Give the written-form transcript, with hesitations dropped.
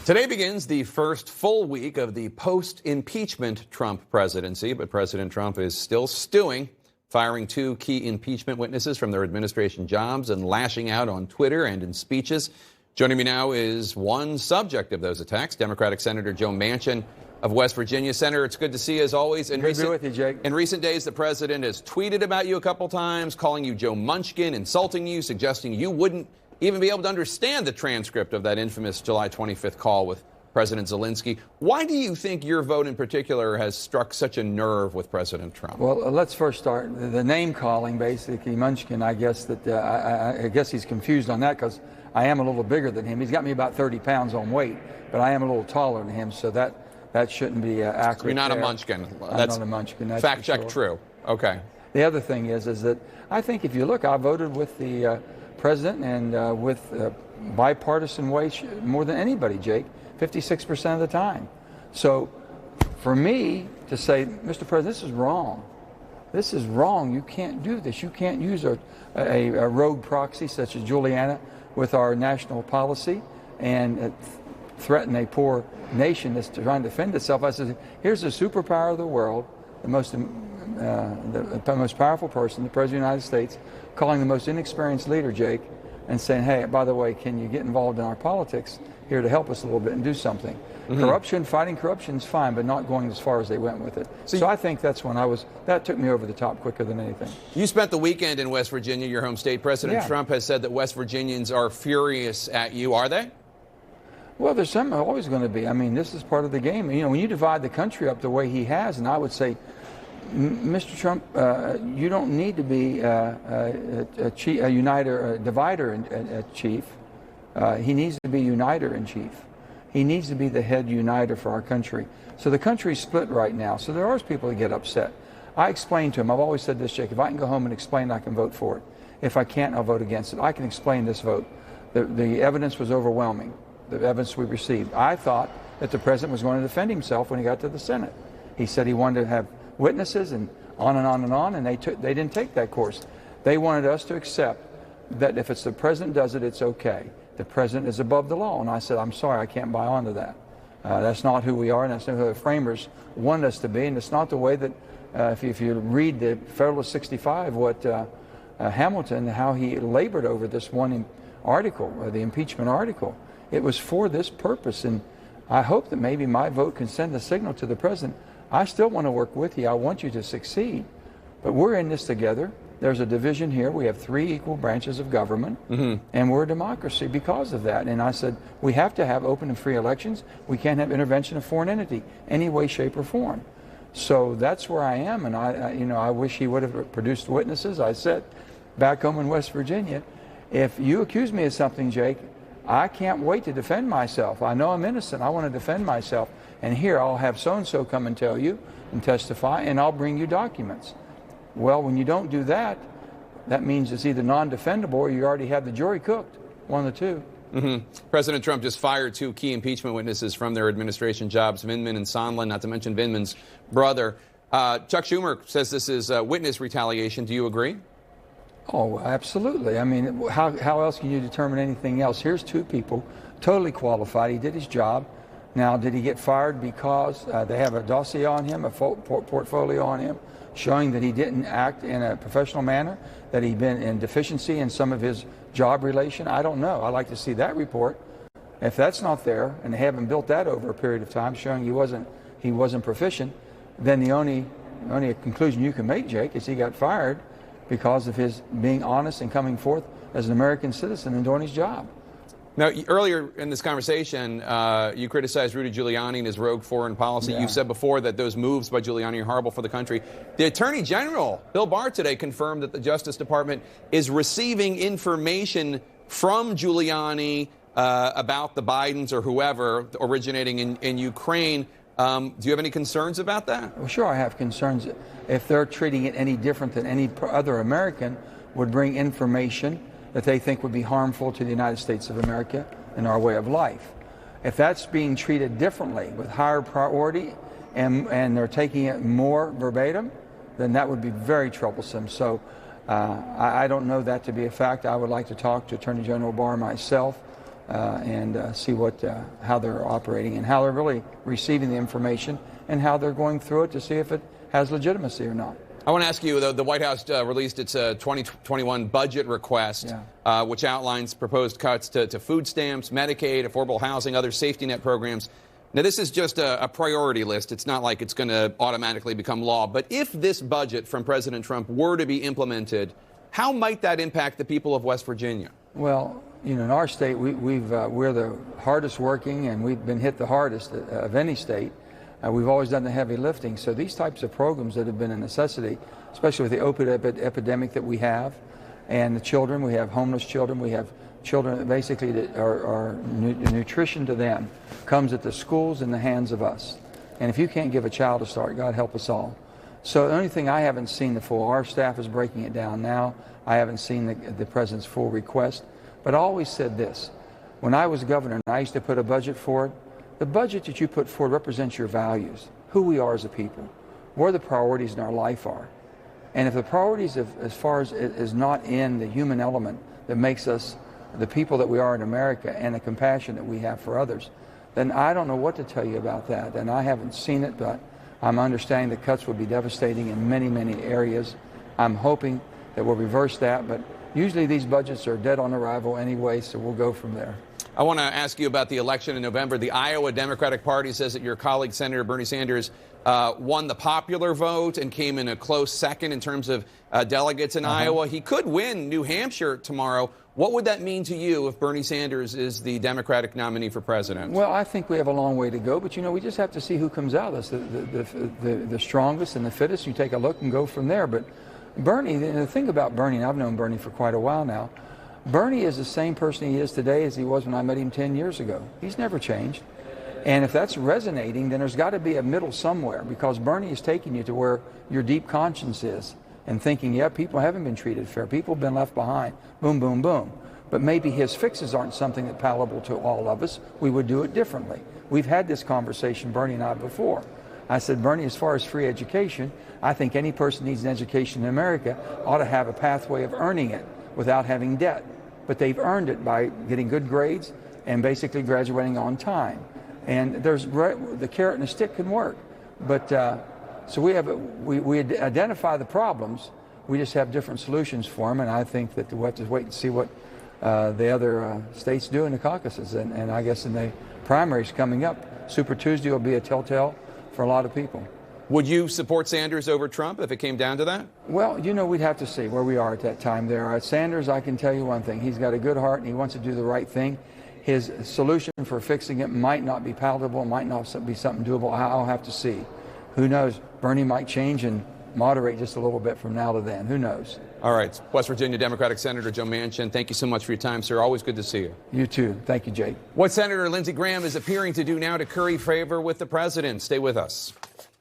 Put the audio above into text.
Today begins the first full week of the post-impeachment Trump presidency, but President Trump is still stewing, firing two key impeachment witnesses from their administration jobs and lashing out on Twitter and in speeches. Joining me now is one subject of those attacks, Democratic Senator Joe Manchin of West Virginia. Senator, it's good to see you as always. Good to be with you, Jake. In recent days, the president has tweeted about you a couple times, calling you Joe Munchkin, insulting you, suggesting you wouldn't even be able to understand the transcript of that infamous July 25th call with President Zelensky. Why do you think your vote in particular has struck such a nerve with President Trump? Well, let's first start. The name calling, basically, Munchkin, I guess that I guess he's confused on that because I am a little bigger than him. He's got me about 30 pounds on weight, but I am a little taller than him, so that shouldn't be accurate. You're not there. A Munchkin. I'm not a Munchkin. That's fact check sure. True. Okay. The other thing is that I think if you look, I voted with the president and with bipartisan way more than anybody, Jake, 56% of the time. So for me to say, Mr. President, this is wrong. This is wrong. You can't do this. You can't use a rogue proxy such as Juliana with our national policy and threaten a poor nation that's trying to defend itself. I said, here's the superpower of the world, the most powerful person, the President of the United States, calling the most inexperienced leader, Jake, and saying, hey, by the way, can you get involved in our politics here to help us a little bit and do something? Mm-hmm. Corruption, fighting corruption is fine, but not going as far as they went with it. So I think that's when that took me over the top quicker than anything. You spent the weekend in West Virginia, your home state. President Trump has said that West Virginians are furious at you. Are they? Well, there's some always going to be. I mean, this is part of the game. You know, when you divide the country up the way he has, and I would say, Mr. Trump, you don't need to be a uniter, a divider in chief. He needs to be uniter in chief. He needs to be the head uniter for our country. So the country's split right now. So there are people that get upset. I explained to him, I've always said this, Jake, if I can go home and explain, I can vote for it. If I can't, I'll vote against it. I can explain this vote. The evidence was overwhelming, the evidence we received. I thought that the president was going to defend himself when he got to the Senate. He said he wanted to have witnesses and on and on and on, and they didn't take that course. They wanted us to accept that if it's the president does it, it's okay. The president is above the law. And I said, I'm sorry, I can't buy onto that. That's not who we are, and that's not who the framers wanted us to be, and it's not the way that, if you read the Federalist 65, what Hamilton, how he labored over this one article, the impeachment article, it was for this purpose. And I hope that maybe my vote can send a signal to the president. I still want to work with you. I want you to succeed. But we're in this together. There's a division here. We have three equal branches of government, and we're a democracy because of that. And I said, we have to have open and free elections. We can't have intervention of foreign entity, any way, shape, or form. So that's where I am, and I wish he would have produced witnesses. I said back home in West Virginia, if you accuse me of something, Jake, I can't wait to defend myself. I know I'm innocent. I want to defend myself. And here, I'll have so-and-so come and tell you and testify, and I'll bring you documents. Well, when you don't do that, that means it's either non-defendable or you already have the jury cooked, one of the two. President Trump just fired two key impeachment witnesses from their administration jobs, Vindman and Sondland, not to mention Vindman's brother. Chuck Schumer says this is witness retaliation. Do you agree? Oh, absolutely. I mean, how else can you determine anything else? Here's two people, totally qualified. He did his job. Now, did he get fired because they have a dossier on him, a portfolio on him, showing that he didn't act in a professional manner, that he'd been in deficiency in some of his job relation? I don't know. I'd like to see that report. If that's not there, and they haven't built that over a period of time, showing he wasn't proficient, then the only conclusion you can make, Jake, is he got fired because of his being honest and coming forth as an American citizen and doing his job. Now, earlier in this conversation, you criticized Rudy Giuliani and his rogue foreign policy. You've said before that those moves by Giuliani are horrible for the country. The Attorney General, Bill Barr, today confirmed that the Justice Department is receiving information from Giuliani about the Bidens or whoever originating in Ukraine. Do you have any concerns about that? Well, sure, I have concerns. If they're treating it any different than any other American would bring information that they think would be harmful to the United States of America and our way of life. If that's being treated differently with higher priority and they're taking it more verbatim, then that would be very troublesome. So I don't know that to be a fact. I would like to talk to Attorney General Barr myself and see how they're operating and how they're really receiving the information and how they're going through it to see if it has legitimacy or not. I want to ask you, the White House released its 2021 budget request, which outlines proposed cuts to food stamps, Medicaid, affordable housing, other safety net programs. Now, this is just a priority list. It's not like it's going to automatically become law. But if this budget from President Trump were to be implemented, how might that impact the people of West Virginia? Well, in our state, we're the hardest working, and we've been hit the hardest of any state. We've always done the heavy lifting. So these types of programs that have been a necessity, especially with the opioid epidemic that we have, and the children, we have homeless children, we have children that basically that are nutrition to them comes at the schools in the hands of us. And if you can't give a child a start, God help us all. So the only thing I haven't seen the full, our staff is breaking it down now. I haven't seen the president's full request. But I always said this, when I was governor and I used to put a budget for it, the budget that you put forward represents your values, who we are as a people, where the priorities in our life are. And if the priorities as far as is not in the human element that makes us the people that we are in America and the compassion that we have for others, then I don't know what to tell you about that. And I haven't seen it, but I'm understanding the cuts will be devastating in many, many areas. I'm hoping that we'll reverse that, but usually these budgets are dead on arrival anyway, so we'll go from there. I want to ask you about the election in November. The Iowa Democratic Party says that your colleague, Senator Bernie Sanders, won the popular vote and came in a close second in terms of delegates in Iowa. He could win New Hampshire tomorrow. What would that mean to you if Bernie Sanders is the Democratic nominee for president? Well, I think we have a long way to go, but we just have to see who comes out. That's the strongest and the fittest. You take a look and go from there. But Bernie, the thing about Bernie, and I've known Bernie for quite a while now, Bernie is the same person he is today as he was when I met him 10 years ago. He's never changed. And if that's resonating, then there's got to be a middle somewhere, because Bernie is taking you to where your deep conscience is and thinking, yeah, people haven't been treated fair. People have been left behind. Boom, boom, boom. But maybe his fixes aren't something that's palatable to all of us. We would do it differently. We've had this conversation, Bernie and I, before. I said, Bernie, as far as free education, I think any person needs an education in America ought to have a pathway of earning it without having debt. But they've earned it by getting good grades and basically graduating on time. And there's the carrot and the stick can work. But so we identify the problems. We just have different solutions for them. And I think that we'll have to wait and see what the other states do in the caucuses. And I guess in the primaries coming up, Super Tuesday will be a telltale for a lot of people. Would you support Sanders over Trump if it came down to that? Well, we'd have to see where we are at that time there. Sanders, I can tell you one thing. He's got a good heart and he wants to do the right thing. His solution for fixing it might not be palatable, might not be something doable. I'll have to see. Who knows? Bernie might change and moderate just a little bit from now to then. Who knows? All right. West Virginia Democratic Senator Joe Manchin, thank you so much for your time, sir. Always good to see you. You too. Thank you, Jake. What Senator Lindsey Graham is appearing to do now to curry favor with the president. Stay with us.